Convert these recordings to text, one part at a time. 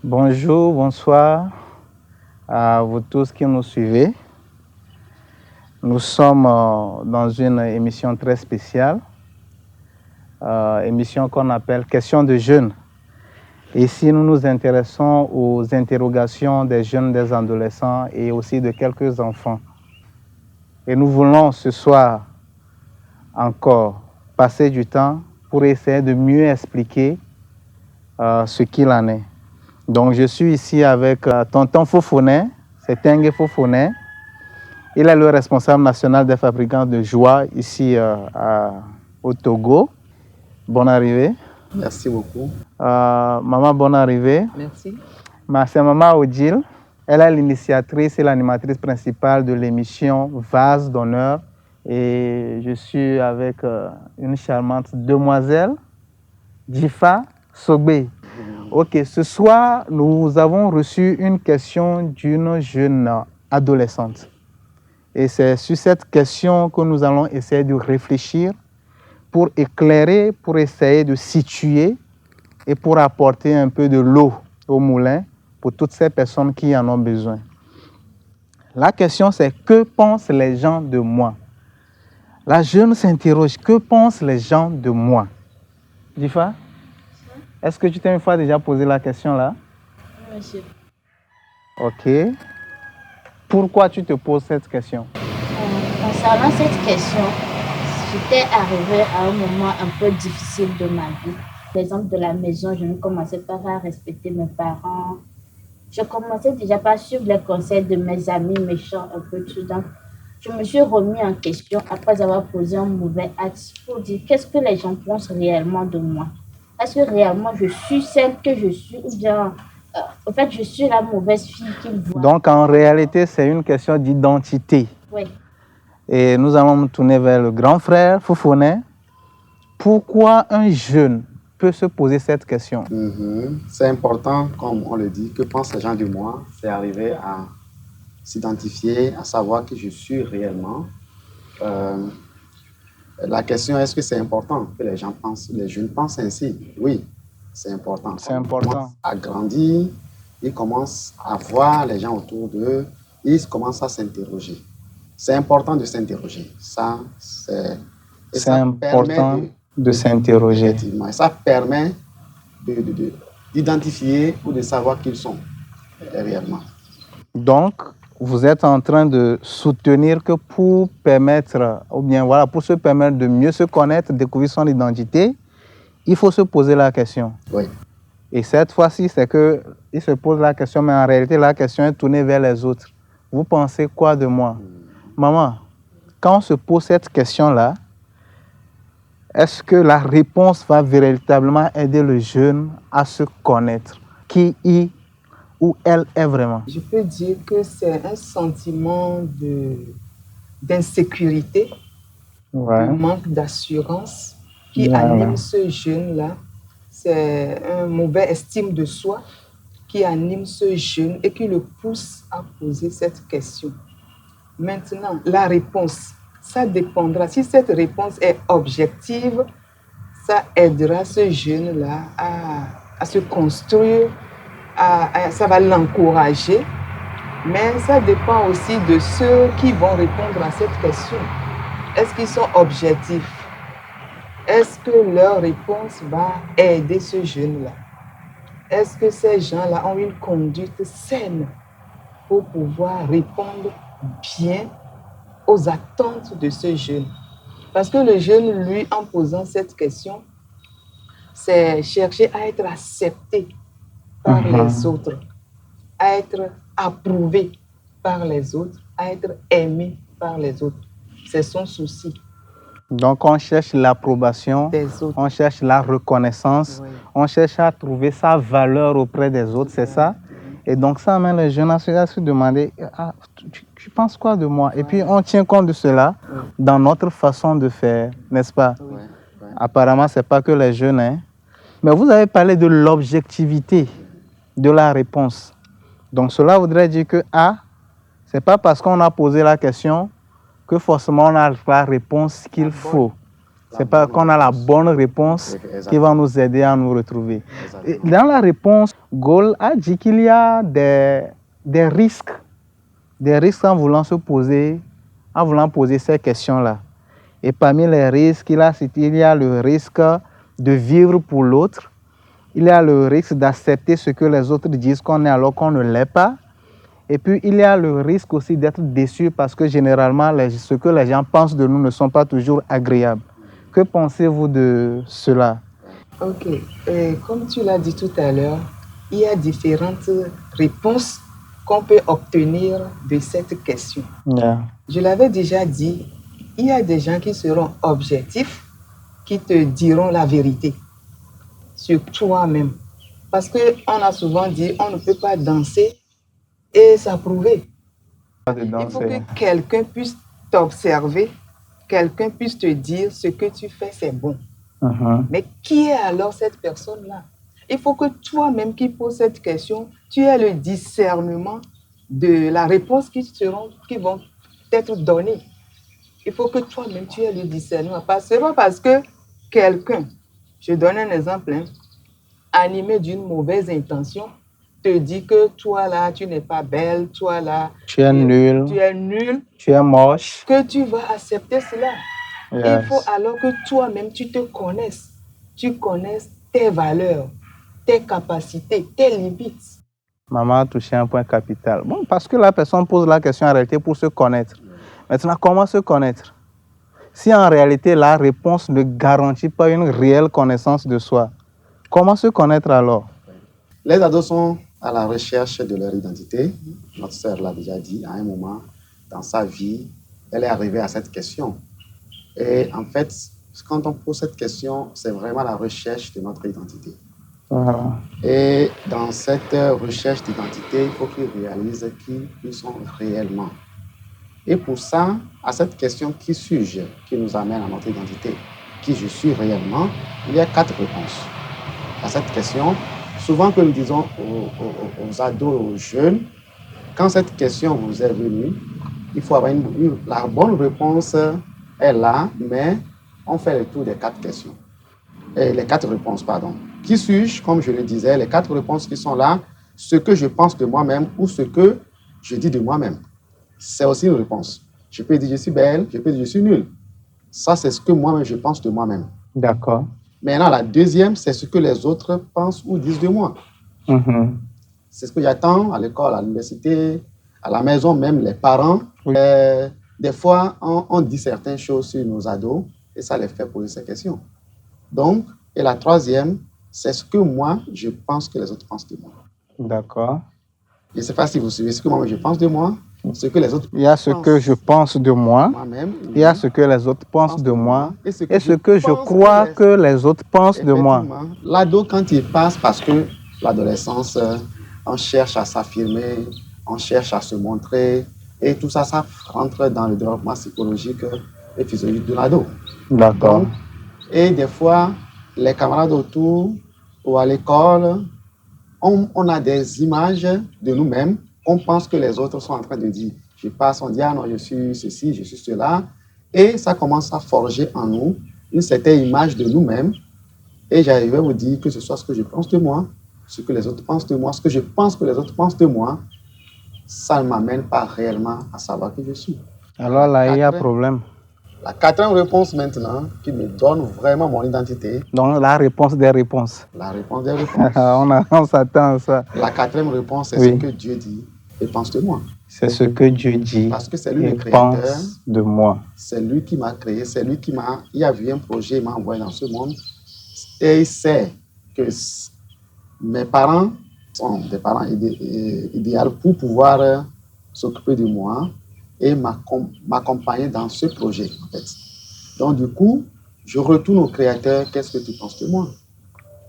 Bonjour, bonsoir à vous tous qui nous suivez. Nous sommes dans une émission très spéciale, émission qu'on appelle Questions de jeunes. Ici, nous nous intéressons aux interrogations des jeunes, des adolescents et aussi de quelques enfants. Et nous voulons ce soir encore passer du temps pour essayer de mieux expliquer ce qu'il en est. Donc, je suis ici avec Tonton Fofonet, c'est Tengue Fofonet. Il est le responsable national des fabricants de joie ici au Togo. Bonne arrivée. Merci beaucoup. Maman, bonne arrivée. Merci. C'est Maman Odile. Elle est l'initiatrice et l'animatrice principale de l'émission Vase d'honneur. Et je suis avec une charmante demoiselle, Jifa Sogbe. Ok, ce soir, nous avons reçu une question d'une jeune adolescente. Et c'est sur cette question que nous allons essayer de réfléchir pour éclairer, pour essayer de situer et pour apporter un peu de l'eau au moulin pour toutes ces personnes qui en ont besoin. La question, c'est que pensent les gens de moi? La jeune s'interroge, que pensent les gens de moi? Jifa? Est-ce que tu t'es une fois déjà posé la question là? Oui, monsieur. Ok. Pourquoi tu te poses cette question? Concernant cette question, j'étais arrivée à un moment un peu difficile de ma vie. Par exemple, de la maison, je ne commençais pas à respecter mes parents. Je commençais déjà pas à suivre les conseils de mes amis méchants, un peu tout. Donc, je me suis remis en question après avoir posé un mauvais acte pour dire qu'est-ce que les gens pensent réellement de moi. Est-ce que réellement je suis celle que je suis ou bien en fait je suis la mauvaise fille qu'ils voient. Donc en réalité c'est une question d'identité. Oui. Et nous allons nous tourner vers le grand frère Fofonet. Pourquoi un jeune peut se poser cette question? C'est important, comme on le dit, que pensent les gens de moi, c'est arriver à s'identifier, à savoir qui je suis réellement. La question, est-ce que c'est important que les gens pensent, les jeunes pensent ainsi? Oui, c'est important. C'est important. Ils commencent à grandir, ils commencent à voir les gens autour d'eux, ils commencent à s'interroger. C'est important de s'interroger. C'est important de s'interroger. Effectivement, et ça permet d'identifier ou de savoir qui ils sont réellement. Donc, vous êtes en train de soutenir que pour permettre, ou bien voilà, pour se permettre de mieux se connaître, découvrir son identité, il faut se poser la question. Oui. Et cette fois-ci, c'est qu'il se pose la question, mais en réalité, la question est tournée vers les autres. Vous pensez quoi de moi? Maman, quand on se pose cette question-là, est-ce que la réponse va véritablement aider le jeune à se connaître? Qui il ou elle est vraiment? Je peux dire que c'est un sentiment d'insécurité, Ouais. de manque d'assurance qui anime ce jeune-là. C'est un mauvais estime de soi qui anime ce jeune et qui le pousse à poser cette question. Maintenant, la réponse, ça dépendra. Si cette réponse est objective, ça aidera ce jeune-là à se construire, ça va l'encourager. Mais ça dépend aussi de ceux qui vont répondre à cette question. Est-ce qu'ils sont objectifs? Est-ce que leur réponse va aider ce jeune-là? Est-ce que ces gens-là ont une conduite saine pour pouvoir répondre bien aux attentes de ce jeune? Parce que le jeune, lui, en posant cette question, c'est chercher à être accepté par les autres, à être approuvé par les autres, à être aimé par les autres. C'est son souci. Donc on cherche l'approbation, des autres. On cherche la reconnaissance, oui. On cherche à trouver sa valeur auprès des autres, c'est ça? Et donc ça amène les jeunes à se demander, tu penses quoi de moi? Et puis on tient compte de cela dans notre façon de faire, n'est-ce pas? Oui. Apparemment, ce n'est pas que les jeunes, hein? Mais vous avez parlé de l'objectivité de la réponse. Donc cela voudrait dire que ce n'est pas parce qu'on a posé la question que forcément on a la réponse qu'il faut. Ce n'est pas qu'on a la bonne réponse qui va nous aider à nous retrouver. Et dans la réponse, Gaulle a dit qu'il y a des risques en voulant poser ces questions-là. Et parmi les risques, il a cité, il y a le risque de vivre pour l'autre, il y a le risque d'accepter ce que les autres disent qu'on est alors qu'on ne l'est pas. Et puis, il y a le risque aussi d'être déçu parce que généralement, ce que les gens pensent de nous ne sont pas toujours agréables. Que pensez-vous de cela? Ok. Comme tu l'as dit tout à l'heure, il y a différentes réponses qu'on peut obtenir de cette question. Yeah. Je l'avais déjà dit, il y a des gens qui seront objectifs, qui te diront la vérité sur toi-même. Parce qu'on a souvent dit, on ne peut pas danser et s'approuver. Il faut que quelqu'un puisse t'observer, quelqu'un puisse te dire ce que tu fais, c'est bon. Mais qui est alors cette personne-là? Il faut que toi-même qui poses cette question, tu aies le discernement de la réponse qui vont être données. Il faut que toi-même tu aies le discernement. C'est pas parce que quelqu'un, je donne un exemple, animé d'une mauvaise intention, te dit que toi là, tu n'es pas belle, toi là, tu es nul, tu es moche, que tu vas accepter cela. Yes. Il faut alors que toi-même, tu te connaisses. Tu connaisses tes valeurs, tes capacités, tes limites. Maman a touché un point capital. Bon, parce que la personne pose la question en réalité pour se connaître. Maintenant, comment se connaître? Si en réalité la réponse ne garantit pas une réelle connaissance de soi, comment se connaître alors? Les ados sont à la recherche de leur identité. Notre sœur l'a déjà dit, à un moment dans sa vie, elle est arrivée à cette question. Et en fait, quand on pose cette question, c'est vraiment la recherche de notre identité. Et dans cette recherche d'identité, il faut qu'ils réalisent qui ils sont réellement. Et pour ça, à cette question qui suis-je, qui nous amène à notre identité, qui je suis réellement, il y a 4 réponses. À cette question, souvent que nous disons aux ados, aux jeunes, quand cette question vous est venue, il faut avoir la bonne réponse est là, mais on fait le tour des 4 questions. Les 4 réponses, pardon. Qui suis-je? Comme je le disais, les 4 réponses qui sont là, ce que je pense de moi-même ou ce que je dis de moi-même. C'est aussi une réponse. Je peux dire je suis belle, je peux dire je suis nulle. Ça, c'est ce que moi-même je pense de moi-même. D'accord. Maintenant, la deuxième, c'est ce que les autres pensent ou disent de moi. C'est ce que j'attends à l'école, à l'université, à la maison, même les parents. Oui. Des fois, on dit certaines choses sur nos ados et ça les fait poser ces questions. Donc, et la troisième, c'est ce que moi, je pense que les autres pensent de moi. D'accord. Je ne sais pas si vous suivez ce que moi, je pense de moi, ce que les autres Il y a ce que je pense de moi, il y a ce que les autres pensent de moi, et ce que je crois que les autres pensent de moi. L'ado, quand il passe, parce que l'adolescence, on cherche à s'affirmer, on cherche à se montrer, et tout ça, ça rentre dans le développement psychologique et physiologique de l'ado. D'accord. Et des fois, les camarades autour ou à l'école, on a des images de nous-mêmes. On pense que les autres sont en train de dire. Je passe, on dit, ah non, je suis ceci, je suis cela. Et ça commence à forger en nous une certaine image de nous-mêmes. Et j'arrive à vous dire que ce soit ce que je pense de moi, ce que les autres pensent de moi, ce que je pense que les autres pensent de moi, ça ne m'amène pas réellement à savoir qui je suis. Alors là, il y a problème. La 4e réponse maintenant, qui me donne vraiment mon identité. Donc la réponse des réponses. La réponse des réponses. on s'attend à ça. La 4e réponse, c'est ce que Dieu dit et pense de moi. C'est ce que Dieu dit. Parce que c'est lui et le créateur. Pense de moi. C'est lui qui m'a créé, c'est lui qui il a vu un projet, il m'a envoyé dans ce monde. Et il sait que mes parents sont des parents idéaux pour pouvoir s'occuper de moi et m'accompagner dans ce projet, en fait. Donc, du coup, je retourne au Créateur, qu'est-ce que tu penses de moi?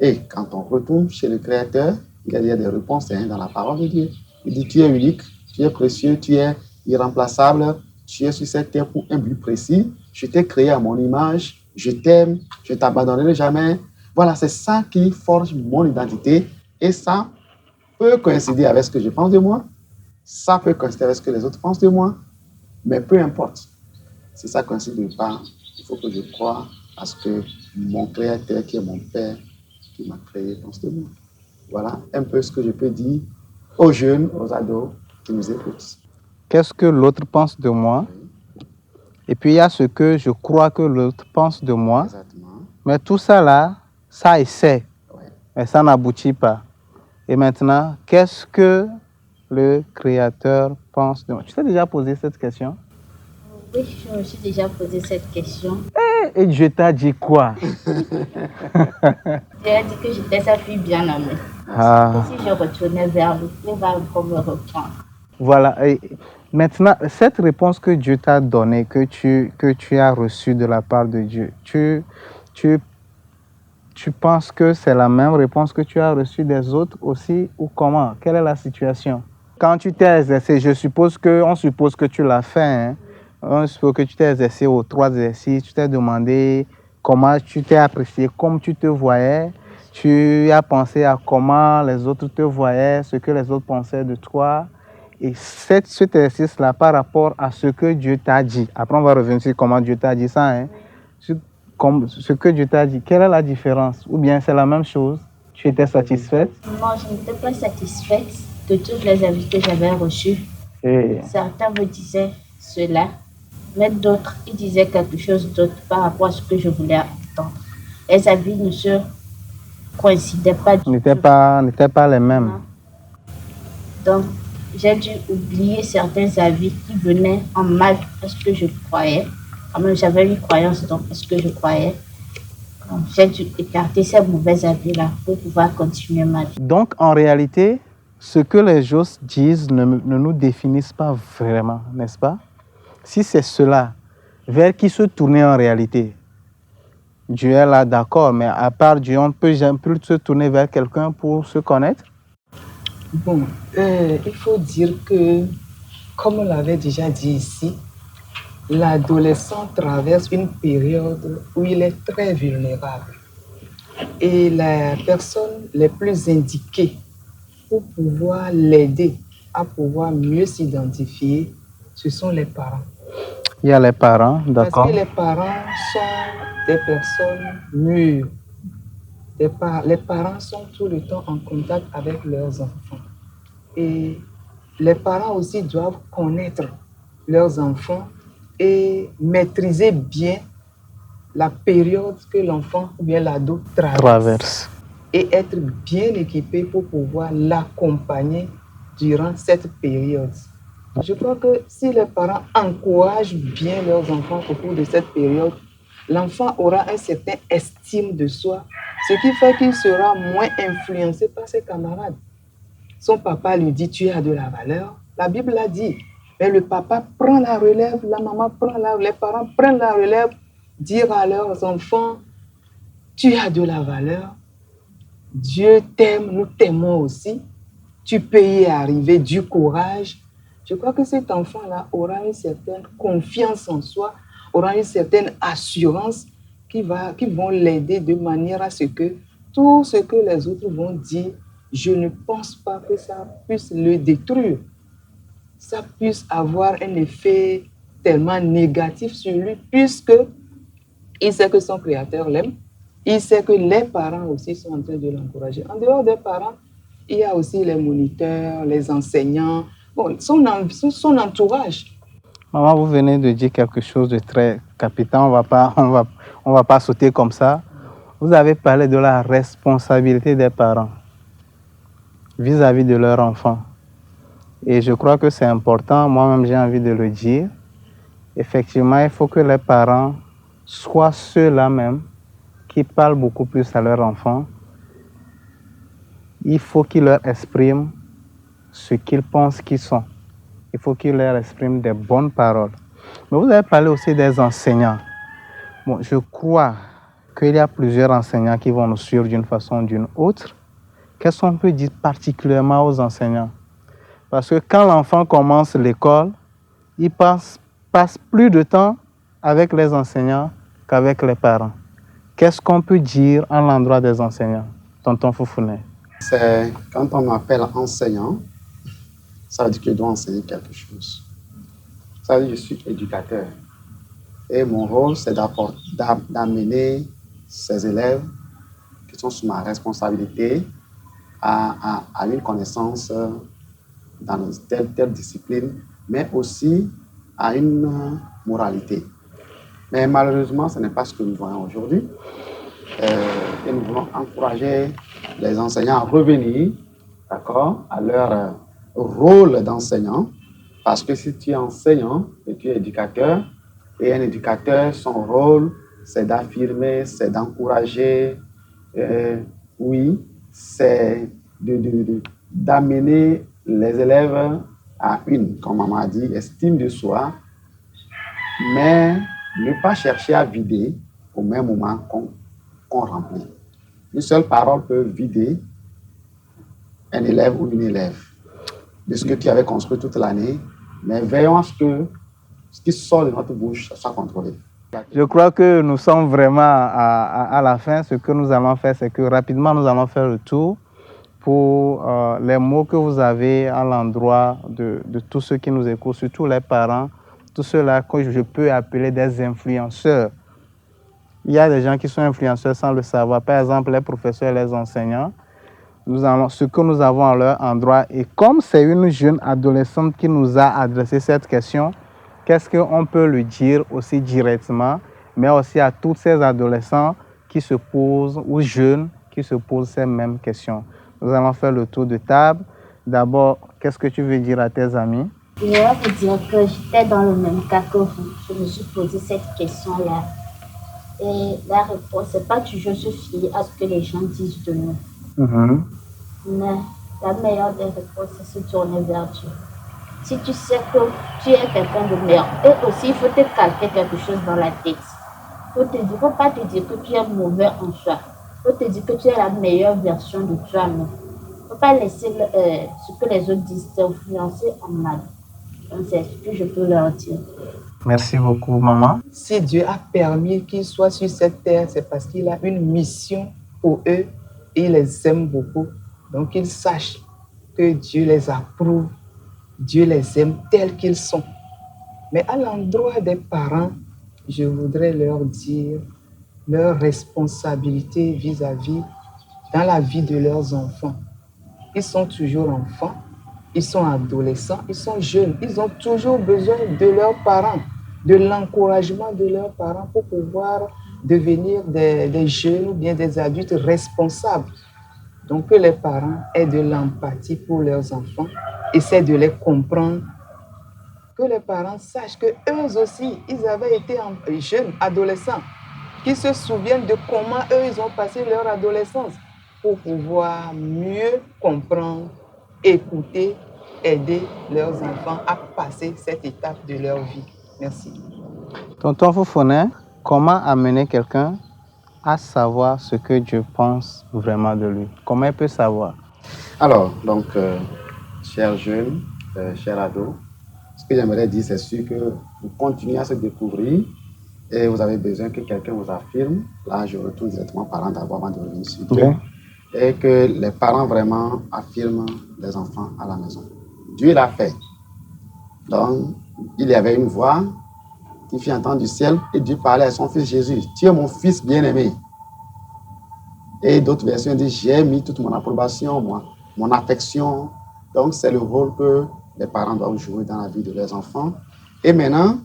Et quand on retourne chez le Créateur, il y a des réponses dans la parole de Dieu. Il dit, tu es unique, tu es précieux, tu es irremplaçable, tu es sur cette terre pour un but précis, je t'ai créé à mon image, je t'aime, je ne t'abandonnerai jamais. Voilà, c'est ça qui forge mon identité et ça peut coïncider avec ce que je pense de moi, ça peut coïncider avec ce que les autres pensent de moi, mais peu importe. Si ça ne coïncide pas, il faut que je croie à ce que mon Créateur, qui est mon Père, qui m'a créé, pense de moi. Voilà un peu ce que je peux dire aux jeunes, aux ados qui nous écoutent. Qu'est-ce que l'autre pense de moi? Et puis il y a ce que je crois que l'autre pense de moi. Exactement. Mais tout ça là, ça essaie, Ouais. mais ça n'aboutit pas. Et maintenant, qu'est-ce que le Créateur pense de moi? Tu t'es déjà posé cette question? Oui, je me suis déjà posé cette question. Et Dieu t'a dit quoi? Dieu a dit que j'étais sa fille bien aimée. Ah. Et si je retournais vers lui, il va encore me reprendre. Voilà. Et maintenant, cette réponse que Dieu t'a donnée, que tu as reçue de la part de Dieu, tu penses que c'est la même réponse que tu as reçue des autres aussi ou comment? Quelle est la situation? Quand tu t'es exercé, on suppose que tu l'as fait, hein? On suppose que tu t'es exercé aux 3 exercices, tu t'es demandé comment tu t'es apprécié, comme tu te voyais, tu as pensé à comment les autres te voyaient, ce que les autres pensaient de toi. Et cet exercice-là par rapport à ce que Dieu t'a dit. Après, on va revenir sur comment Dieu t'a dit ça, hein? Comme ce que Dieu t'a dit, quelle est la différence? Ou bien c'est la même chose? Tu étais satisfaite? Non, je n'étais pas satisfaite de tous les avis que j'avais reçus. Et Certains me disaient cela, mais d'autres, ils disaient quelque chose d'autre par rapport à ce que je voulais entendre. Les avis ne se coïncidaient pas du tout. n'étaient pas les mêmes. Non. Donc, j'ai dû oublier certains avis qui venaient en mal à ce que je croyais. Quand même, j'avais une croyance dans ce que je croyais. Donc, j'ai dû écarter ces mauvais avis-là pour pouvoir continuer ma vie. Donc, en réalité, ce que les gens disent ne nous définissent pas vraiment, n'est-ce pas? Si c'est cela, vers qui se tourner en réalité? Dieu est là, d'accord, mais à part Dieu, on ne peut jamais plus se tourner vers quelqu'un pour se connaître? Bon, il faut dire que, comme on l'avait déjà dit ici, l'adolescent traverse une période où il est très vulnérable. Et les personnes les plus indiquées pour pouvoir l'aider à pouvoir mieux s'identifier, ce sont les parents. Il y a les parents, d'accord. Parce que les parents sont des personnes mûres. Les parents sont tout le temps en contact avec leurs enfants. Et les parents aussi doivent connaître leurs enfants et maîtriser bien la période que l'enfant ou bien l'ado traverse. Et être bien équipé pour pouvoir l'accompagner durant cette période. Je crois que si les parents encouragent bien leurs enfants au cours de cette période, l'enfant aura un certain estime de soi, ce qui fait qu'il sera moins influencé par ses camarades. Son papa lui dit « tu as de la valeur ». La Bible l'a dit. Mais le papa prend la relève, la maman prend la relève, les parents prennent la relève, dire à leurs enfants « tu as de la valeur, Dieu t'aime, nous t'aimons aussi, tu peux y arriver, du courage ». Je crois que cet enfant-là aura une certaine confiance en soi, aura une certaine assurance qui vont l'aider de manière à ce que tout ce que les autres vont dire, je ne pense pas que ça puisse le détruire. Ça puisse avoir un effet tellement négatif sur lui, puisque il sait que son créateur l'aime, il sait que les parents aussi sont en train de l'encourager. En dehors des parents, il y a aussi les moniteurs, les enseignants, bon, son entourage. Maman, vous venez de dire quelque chose de très capital, on va pas sauter comme ça. Vous avez parlé de la responsabilité des parents vis-à-vis de leur enfant. Et je crois que c'est important, moi-même j'ai envie de le dire. Effectivement, il faut que les parents soient ceux-là même qui parlent beaucoup plus à leur enfant. Il faut qu'ils leur expriment ce qu'ils pensent qu'ils sont. Il faut qu'ils leur expriment des bonnes paroles. Mais vous avez parlé aussi des enseignants. Bon, je crois qu'il y a plusieurs enseignants qui vont nous suivre d'une façon ou d'une autre. Qu'est-ce qu'on peut dire particulièrement aux enseignants? Parce que quand l'enfant commence l'école, il passe plus de temps avec les enseignants qu'avec les parents. Qu'est-ce qu'on peut dire à l'endroit des enseignants, tonton Foufounet? C'est quand on m'appelle enseignant, ça veut dire que je dois enseigner quelque chose. Ça veut dire que je suis éducateur. Et mon rôle, c'est d'amener ces élèves qui sont sous ma responsabilité à une connaissance dans telle discipline, mais aussi à une moralité. Mais malheureusement, ce n'est pas ce que nous voyons aujourd'hui. Et nous voulons encourager les enseignants à revenir, d'accord, à leur rôle d'enseignant. Parce que si tu es enseignant et tu es éducateur, et un éducateur, son rôle, c'est d'affirmer, c'est d'encourager, oui, c'est d'amener les élèves à une, comme maman a dit, estime de soi, mais ne pas chercher à vider au même moment qu'on remplit. Une seule parole peut vider un élève ou une élève de ce que tu avais construit toute l'année, mais veillons à ce que ce qui sort de notre bouche soit contrôlé. Je crois que nous sommes vraiment à la fin. Ce que nous allons faire, c'est que rapidement, nous allons faire le tour pour les mots que vous avez à l'endroit de tous ceux qui nous écoutent, surtout les parents, tous ceux-là que je peux appeler des influenceurs. Il y a des gens qui sont influenceurs sans le savoir. Par exemple, les professeurs et les enseignants. Ce que nous avons à leur endroit. Et comme c'est une jeune adolescente qui nous a adressé cette question, qu'est-ce qu'on peut lui dire aussi directement, mais aussi à tous ces adolescents qui se posent, ou jeunes, qui se posent ces mêmes questions. Nous allons faire le tour de table. D'abord, qu'est-ce que tu veux dire à tes amis? Je vais vous dire que j'étais dans le même cas que vous. Je me suis posé cette question-là. Et la réponse, c'est pas toujours se fier à ce que les gens disent de nous. Mais la meilleure des réponses, c'est se tourner vers Dieu. Si tu sais que tu es quelqu'un de meilleur, et aussi il faut te calquer quelque chose dans la tête. Il ne faut pas te dire que tu es mauvais en soi. Il faut te dire que tu es la meilleure version de toi-même. Il ne faut pas laisser ce que les autres disent t'influencer en mal. Donc c'est ce que je peux leur dire. Merci beaucoup, maman. Si Dieu a permis qu'ils soient sur cette terre, c'est parce qu'il a une mission pour eux et il les aime beaucoup. Donc qu'ils sachent que Dieu les approuve, Dieu les aime tels qu'ils sont. Mais à l'endroit des parents, je voudrais leur dire leur responsabilité vis-à-vis dans la vie de leurs enfants. Ils sont toujours enfants, ils sont adolescents, ils sont jeunes. Ils ont toujours besoin de leurs parents, de l'encouragement de leurs parents pour pouvoir devenir des jeunes ou bien des adultes responsables. Donc, que les parents aient de l'empathie pour leurs enfants, essaient de les comprendre, que les parents sachent qu'eux aussi, ils avaient été jeunes, adolescents, qu'ils se souviennent de comment eux, ils ont passé leur adolescence pour pouvoir mieux comprendre, écouter, aider leurs enfants à passer cette étape de leur vie. Merci. Tonton Foufonet, comment amener quelqu'un à savoir ce que Dieu pense vraiment de lui? Comment il peut savoir? Alors, donc, chers jeunes, chers ados, ce que j'aimerais dire, c'est sûr que vous continuez à se découvrir et vous avez besoin que quelqu'un vous affirme. Là, je retourne directement parents d'abord avant de revenir sur Dieu. Okay. Et que les parents vraiment affirment les enfants à la maison. Dieu l'a fait. Donc, il y avait une voix qui fit entendre du ciel et Dieu parlait à son fils Jésus. Tu es mon fils bien-aimé. Et d'autres versions disent, j'ai mis toute mon approbation, mon affection. Donc, c'est le rôle que les parents doivent jouer dans la vie de leurs enfants. Et maintenant,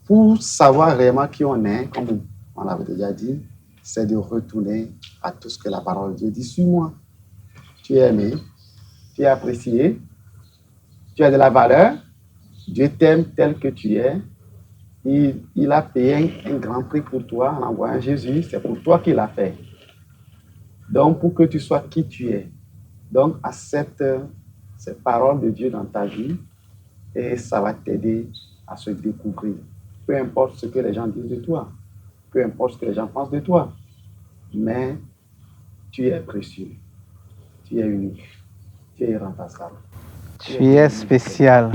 pour savoir réellement qui on est, comme on l'avait déjà dit, c'est de retourner à tout ce que la parole de Dieu dit sur moi. Tu es aimé, tu es apprécié, tu as de la valeur, Dieu t'aime tel que tu es. Il a payé un grand prix pour toi en envoyant Jésus, c'est pour toi qu'il l'a fait. Donc, pour que tu sois qui tu es. Donc, accepte ces paroles de Dieu dans ta vie et ça va t'aider à se découvrir. Peu importe ce que les gens disent de toi, peu importe ce que les gens pensent de toi, mais tu es précieux, tu es unique, tu es irremplaçable. Tu es spécial.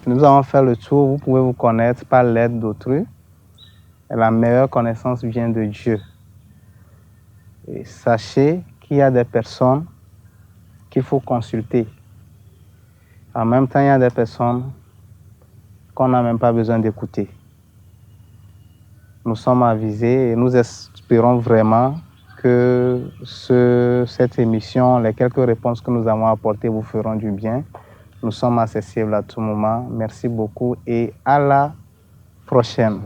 Nous allons faire le tour, vous pouvez vous connaître par l'aide d'autrui. Et la meilleure connaissance vient de Dieu. Et sachez qu'il y a des personnes qu'il faut consulter. En même temps, il y a des personnes qu'on n'a même pas besoin d'écouter. Nous sommes avisés et nous espérons vraiment que cette émission, les quelques réponses que nous avons apportées vous feront du bien. Nous sommes accessibles à tout moment. Merci beaucoup et à la prochaine.